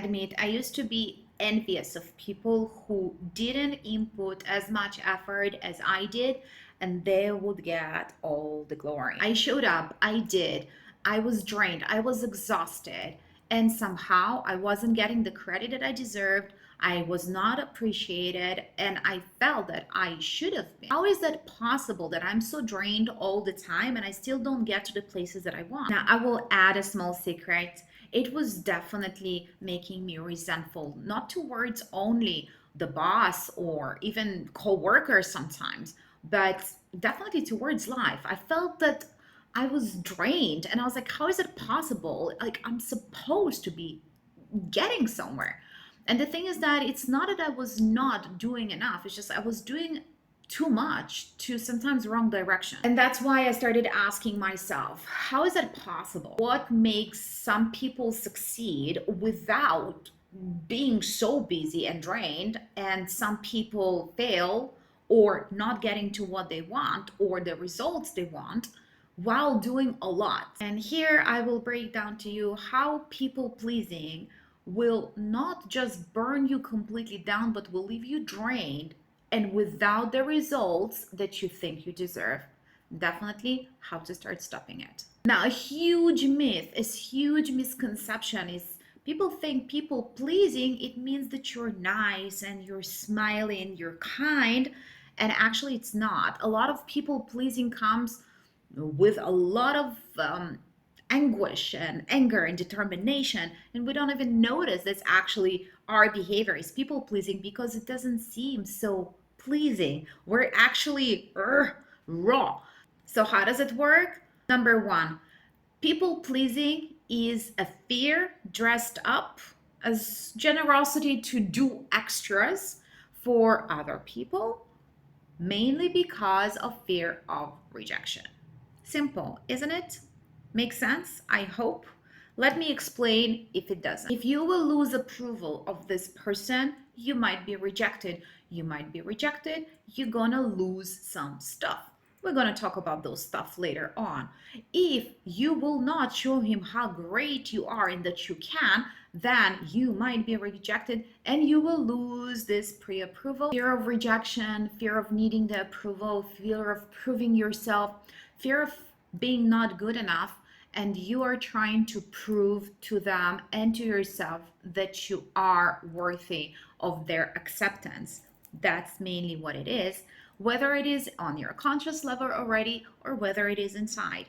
admit I used to be envious of people who didn't input as much effort as I did, and they would get all the glory. I showed up, I did, I was drained, I was exhausted, and somehow I wasn't getting the credit that I deserved. I was not appreciated, and I felt that I should have been. How is that possible that I'm so drained all the time and I still don't get to the places that I want? Now, I will add a small secret. It was definitely making me resentful, not towards only the boss or even co-workers sometimes, but definitely towards life. I felt that I was drained and I was like, how is it possible? Like, I'm supposed to be getting somewhere. And the thing is that it's not that I was not doing enough, it's just I was doing too much to sometimes wrong direction. And that's why I started asking myself, how is that possible? What makes some people succeed without being so busy and drained, and some people fail or not getting to what they want or the results they want while doing a lot? And here I will break down to you how people pleasing will not just burn you completely down, but will leave you drained and without the results that you think you deserve. Definitely how to start stopping it. Now, a huge myth, a huge misconception is people think people pleasing, it means that you're nice and you're smiling, you're kind. And actually, it's not. A lot of people pleasing comes with a lot of anguish and anger and determination, and we don't even notice that's actually our behavior is people pleasing because it doesn't seem so pleasing. We're actually raw. So how does it work? Number one, people pleasing is a fear dressed up as generosity to do extras for other people, mainly because of fear of rejection. Simple, isn't it? Makes sense, I hope. Let me explain if it doesn't. If you will lose approval of this person, you might be rejected. You might be rejected, you're gonna lose some stuff. We're gonna talk about those stuff later on. If you will not show him how great you are and that you can, then you might be rejected and you will lose this pre-approval. Fear of rejection, fear of needing the approval, fear of proving yourself, fear of being not good enough, and you are trying to prove to them and to yourself that you are worthy of their acceptance. That's mainly what it is, whether it is on your conscious level already or whether it is inside.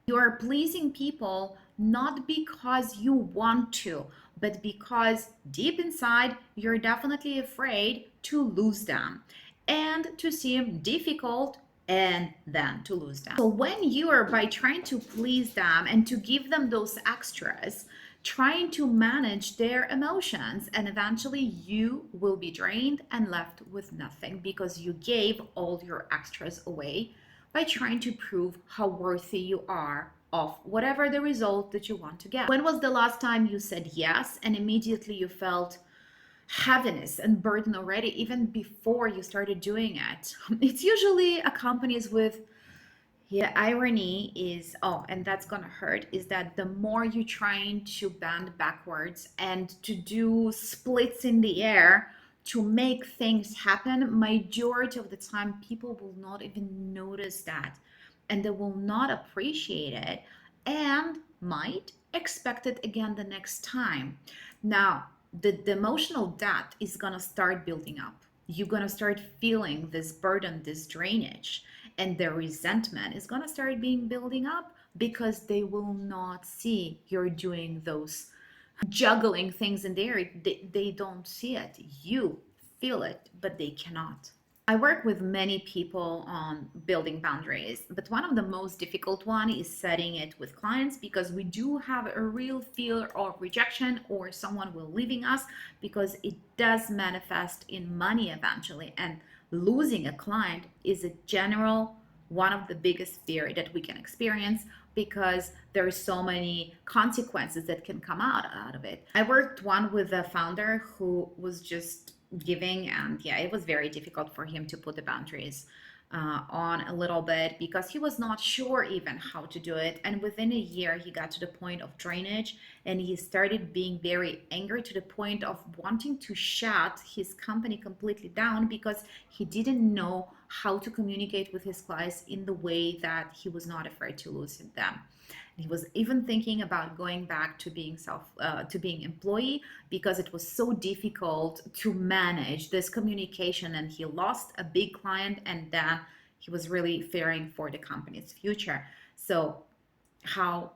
You are pleasing people not because you want to, but because deep inside you're definitely afraid to lose them and to seem difficult and then to lose them. So when you are, by trying to please them and to give them those extras, trying to manage their emotions, and eventually you will be drained and left with nothing because you gave all your extras away by trying to prove how worthy you are of whatever the result that you want to get. When was the last time you said yes and immediately you felt heaviness and burden already, even before you started doing it? It's usually accompanies with, yeah, irony is, oh, and that's gonna hurt, is that the more you're trying to bend backwards and to do splits in the air to make things happen, majority of the time people will not even notice that, and they will not appreciate it and might expect it again the next time. Now, the emotional debt is gonna start building up. You're gonna start feeling this burden, this drainage, and the resentment is gonna start being building up because they will not see you're doing those juggling things in there. They don't see it. You feel it, but they cannot. I work with many people on building boundaries, but one of the most difficult one is setting it with clients because we do have a real fear of rejection or someone will leaving us, because it does manifest in money eventually, and losing a client is a general one of the biggest fear that we can experience because there are so many consequences that can come out of it. I worked one with a founder who was just giving, and yeah, it was very difficult for him to put the boundaries. on a little bit because he was not sure even how to do it. And within a year, he got to the point of drainage and he started being very angry to the point of wanting to shut his company completely down because he didn't know how to communicate with his clients in the way that he was not afraid to lose them. He was even thinking about going back to being to being employee because it was so difficult to manage this communication, and he lost a big client, and then he was really fearing for the company's future. So how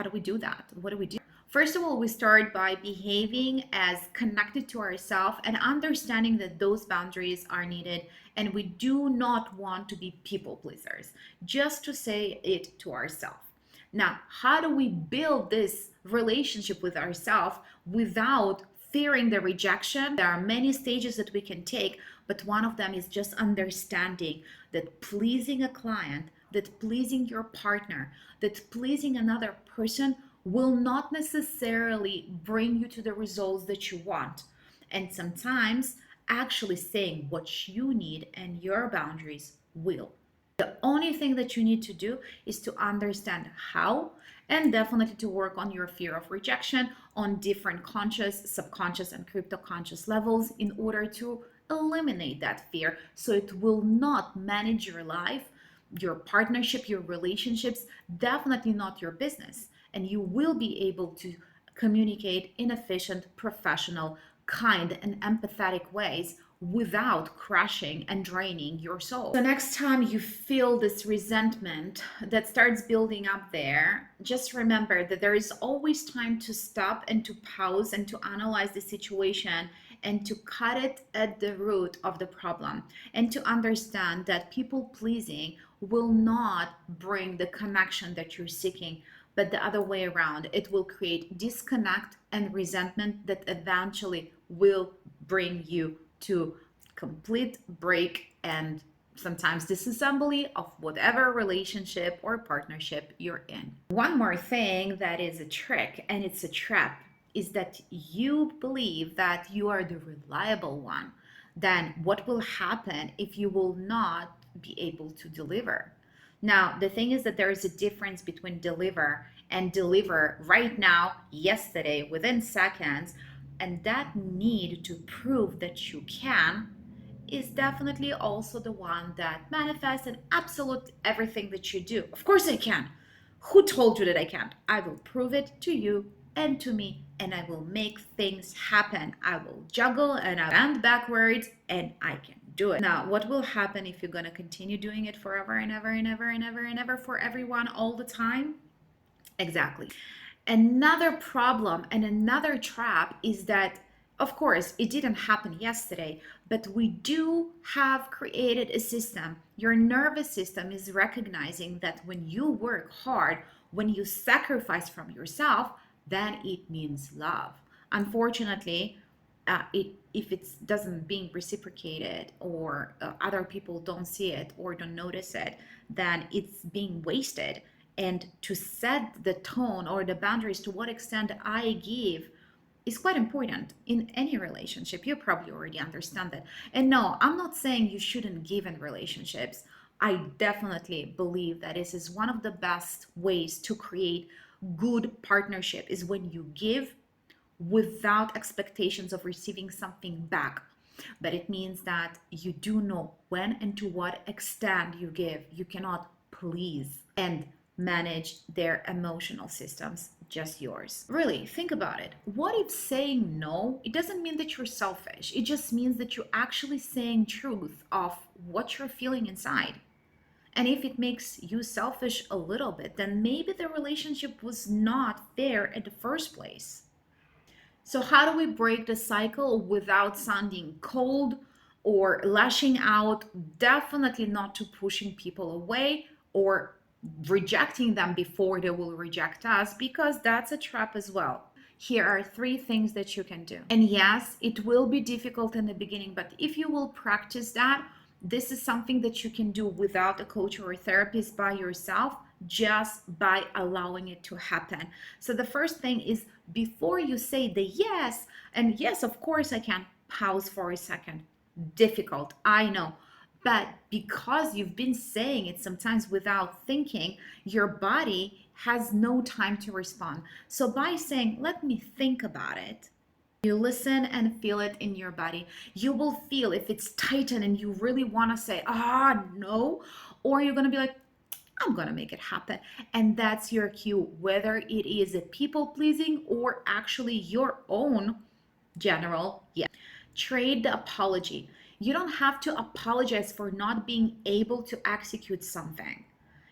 do we do that? What do we do? First of all, we start by behaving as connected to ourselves and understanding that those boundaries are needed, and we do not want to be people pleasers, just to say it to ourselves. Now, how do we build this relationship with ourselves without fearing the rejection? There are many stages that we can take, but one of them is just understanding that pleasing a client, that pleasing your partner, that pleasing another person will not necessarily bring you to the results that you want. And sometimes actually saying what you need and your boundaries will. The only thing that you need to do is to understand how, and definitely to work on your fear of rejection on different conscious, subconscious, and crypto conscious levels in order to eliminate that fear so it will not manage your life, your partnership, your relationships, definitely not your business. And you will be able to communicate in efficient, professional, kind, and empathetic ways without crushing and draining your soul. So next time you feel this resentment that starts building up there, just remember that there is always time to stop and to pause and to analyze the situation and to cut it at the root of the problem, and to understand that people pleasing will not bring the connection that you're seeking, but the other way around. It will create disconnect and resentment that eventually will bring you to complete break and sometimes disassembly of whatever relationship or partnership you're in. One more thing that is a trick, and it's a trap, is that you believe that you are the reliable one. Then what will happen if you will not be able to deliver? Now, the thing is that there is a difference between deliver and deliver right now, yesterday, within seconds, and that need to prove that you can is definitely also the one that manifests in absolute everything that you do. Of course I can. Who told you that I can't? I will prove it to you and to me, and I will make things happen. I will juggle and I bend backwards, and I can do it. Now, what will happen if you're gonna continue doing it forever and ever and ever and ever and ever for everyone all the time? Exactly. Another problem and another trap is that, of course, it didn't happen yesterday, but we do have created a system. Your nervous system is recognizing that when you work hard, when you sacrifice from yourself, then it means love. Unfortunately, if it doesn't being reciprocated, or other people don't see it or don't notice it, then it's being wasted. And to set the tone or the boundaries to what extent I give is quite important in any relationship. You probably already understand that. And no, I'm not saying you shouldn't give in relationships. I definitely believe that this is one of the best ways to create good partnership is when you give without expectations of receiving something back. But it means that you do know when and to what extent you give. You cannot please and manage their emotional systems, just yours. Really, think about it. What if saying no, it doesn't mean that you're selfish. It just means that you're actually saying truth of what you're feeling inside. And if it makes you selfish a little bit, then maybe the relationship was not fair in the first place. So, how do we break the cycle without sounding cold or lashing out? Definitely not to pushing people away or rejecting them before they will reject us, because that's a trap as well. Here are 3 things that you can do. And yes, it will be difficult in the beginning, but if you will practice that, this is something that you can do without a coach or a therapist, by yourself, just by allowing it to happen. So the first thing is, before you say the yes, and yes, of course I can, pause for a second. Difficult, I know, But because you've been saying it sometimes without thinking, your body has no time to respond. So by saying, let me think about it, you listen and feel it in your body. You will feel if it's tightened and you really want to say, no, or you're going to be like, I'm going to make it happen. And that's your cue, whether it is a people pleasing or actually your own general. Yeah. Trade the apology. You don't have to apologize for not being able to execute something.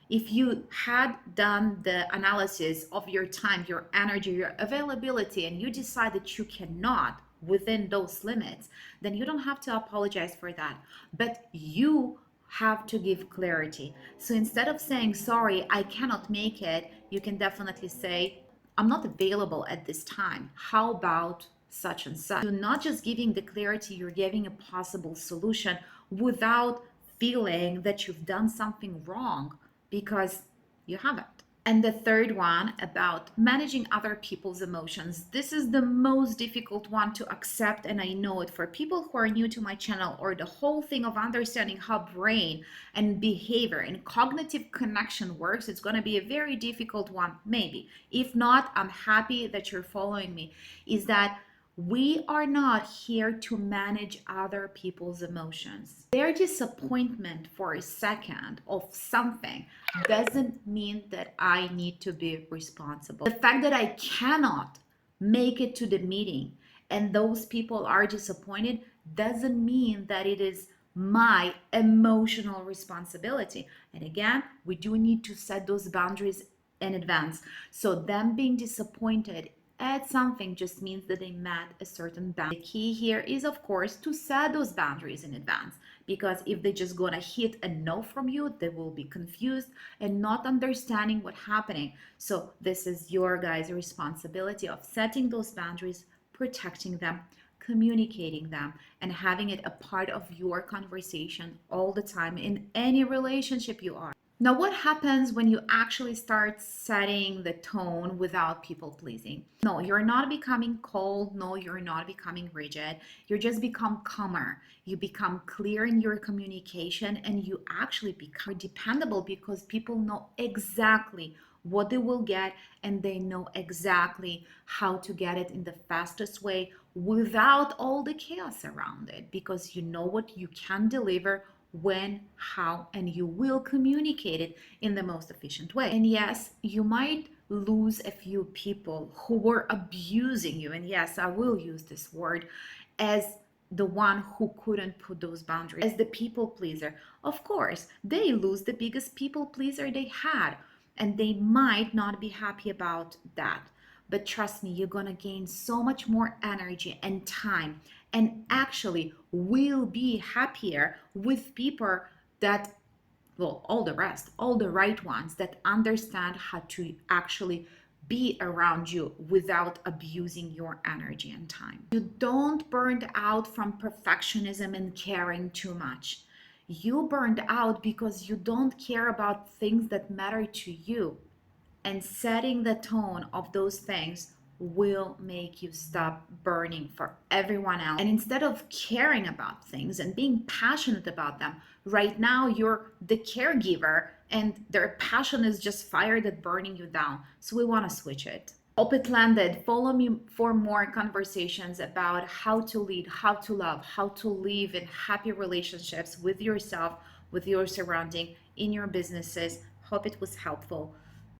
If you had done the analysis of your time, your energy, your availability, and you decide that you cannot within those limits, then you don't have to apologize for that. But you have to give clarity. So instead of saying, sorry, I cannot make it, you can definitely say, I'm not available at this time. How about such and such? You're not just giving the clarity, you're giving a possible solution without feeling that you've done something wrong, because you haven't. And the third one about managing other people's emotions. This is the most difficult one to accept, and I know it. For people who are new to my channel, or the whole thing of understanding how brain and behavior and cognitive connection works, it's going to be a very difficult one, maybe. If not, I'm happy that you're following me. Is that we are not here to manage other people's emotions. Their disappointment for a second of something doesn't mean that I need to be responsible. The fact that I cannot make it to the meeting and those people are disappointed doesn't mean that it is my emotional responsibility. And again, we do need to set those boundaries in advance. So them being disappointed at something just means that they met a certain boundary. The key here is, of course, to set those boundaries in advance, because if they're just gonna hit a no from you, they will be confused and not understanding what's happening. So this is your guys' responsibility of setting those boundaries, protecting them, communicating them, and having it a part of your conversation all the time in any relationship you are. Now, what happens when you actually start setting the tone without people pleasing? No, you're not becoming cold. No, you're not becoming rigid. You just become calmer. You become clear in your communication, and you actually become dependable, because people know exactly what they will get, and they know exactly how to get it in the fastest way without all the chaos around it, because you know what you can deliver, when, how, and you will communicate it in the most efficient way. And yes, you might lose a few people who were abusing you. And yes, I will use this word, as the one who couldn't put those boundaries, as the people pleaser. Of course, they lose the biggest people pleaser they had, and they might not be happy about that. But trust me, you're gonna gain so much more energy and time, and actually will be happier with people that, well, all the rest, all the right ones that understand how to actually be around you without abusing your energy and time. You don't burn out from perfectionism and caring too much. You burned out because you don't care about things that matter to you, and setting the tone of those things will make you stop burning for everyone else. And instead of caring about things and being passionate about them, right now you're the caregiver and their passion is just fired at burning you down. So we want to switch it. Hope it landed. Follow me for more conversations about how to lead, how to love, how to live in happy relationships with yourself, with your surrounding, in your businesses. Hope it was helpful.